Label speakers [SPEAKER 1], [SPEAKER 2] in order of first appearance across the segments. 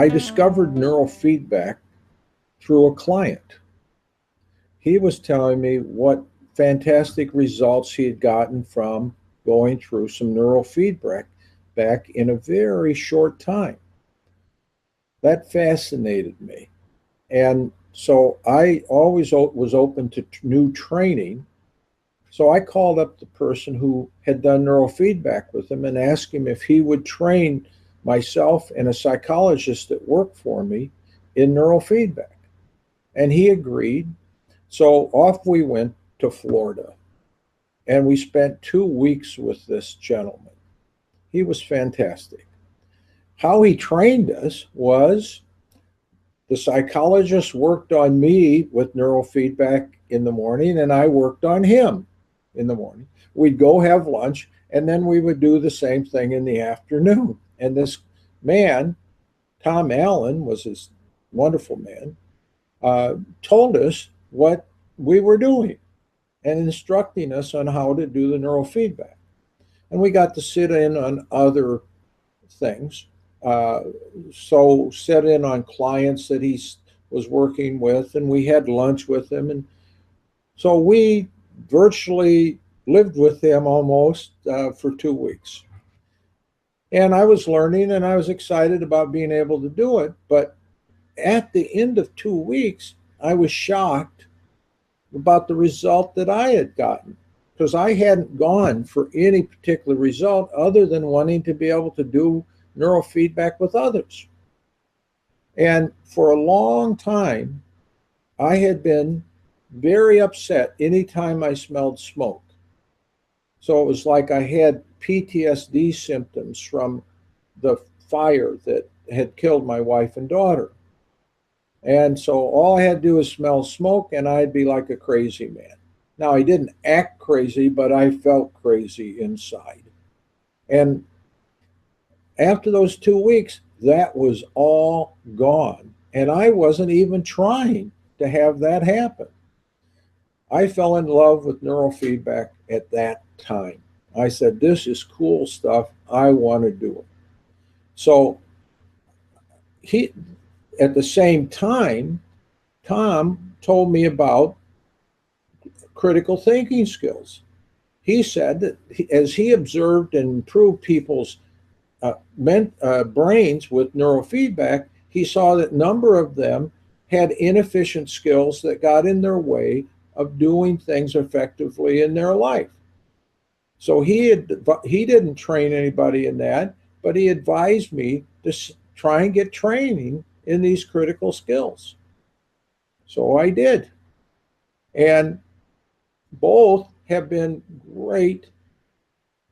[SPEAKER 1] I discovered neurofeedback through a client. He was telling me what fantastic results he had gotten from going through some neurofeedback back in a very short time. That fascinated me. And so I always was open to new training. So I called up the person who had done neurofeedback with him and asked him if he would train myself and a psychologist that worked for me in neurofeedback. And he agreed. So off we went to Florida. And we spent 2 weeks with this gentleman. He was fantastic. How he trained us was the psychologist worked on me with neurofeedback in the morning, and I worked on him in the morning. We'd go have lunch, and then we would do the same thing in the afternoon. And this man, Tom Allen, was this wonderful man, told us what we were doing and instructing us on how to do the neurofeedback. And we got to sit in on other things. So sit in on clients that he was working with, and we had lunch with him. And so we virtually lived with him almost for 2 weeks. And I was learning, and I was excited about being able to do it. But at the end of 2 weeks, I was shocked about the result that I had gotten, because I hadn't gone for any particular result other than wanting to be able to do neurofeedback with others. And for a long time, I had been very upset anytime I smelled smoke. So it was like I had PTSD symptoms from the fire that had killed my wife and daughter. And so all I had to do was smell smoke, and I'd be like a crazy man. Now, I didn't act crazy, but I felt crazy inside. And after those 2 weeks, that was all gone. And I wasn't even trying to have that happen. I fell in love with neurofeedback at that time. I said, this is cool stuff. I want to do it. So at the same time, Tom told me about critical thinking skills. He said that as he observed and improved people's brains with neurofeedback, he saw that a number of them had inefficient skills that got in their way of doing things effectively in their life. So he didn't train anybody in that, but he advised me to try and get training in these critical skills. So I did. And both have been great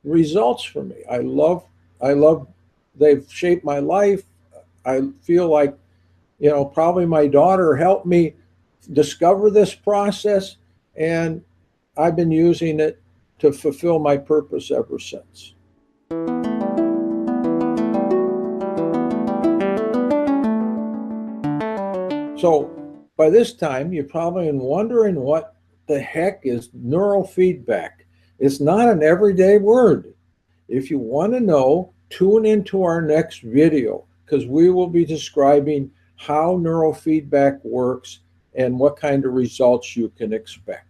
[SPEAKER 1] results for me. I love, they've shaped my life. I feel like, probably my daughter helped me discover this process, and I've been using it to fulfill my purpose ever since. So by this time, you're probably wondering what the heck is neurofeedback. It's not an everyday word. If you want to know, tune into our next video, because we will be describing how neurofeedback works and what kind of results you can expect.